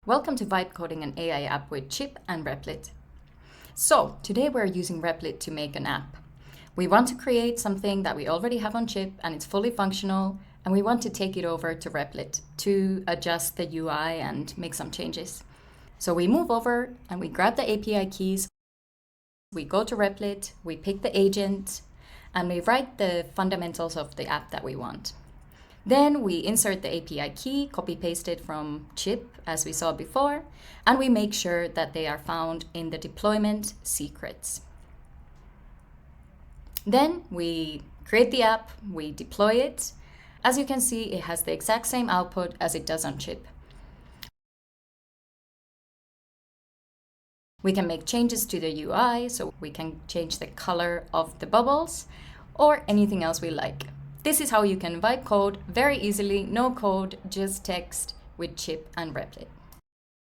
Welcome to Vibe Coding an AI app with Chipp and Replit. So today we're using Replit to make an app. We want to create something that we already have on Chipp and it's fully functional, and we want to take it over to Replit to adjust the UI and make some changes. So we move over and we grab the API keys. We go to Replit, we pick the agent, and we write the fundamentals of the app that we want. Then we insert the API key, copy-paste it from Chipp, as we saw before, and we make sure that they are found in the deployment secrets. Then we create the app, we deploy it. As you can see, it has the exact same output as it does on Chipp. We can make changes to the UI, so we can change the color of the bubbles or anything else we like. This is how you can vibe code very easily, no code, just text with Chipp and Replit.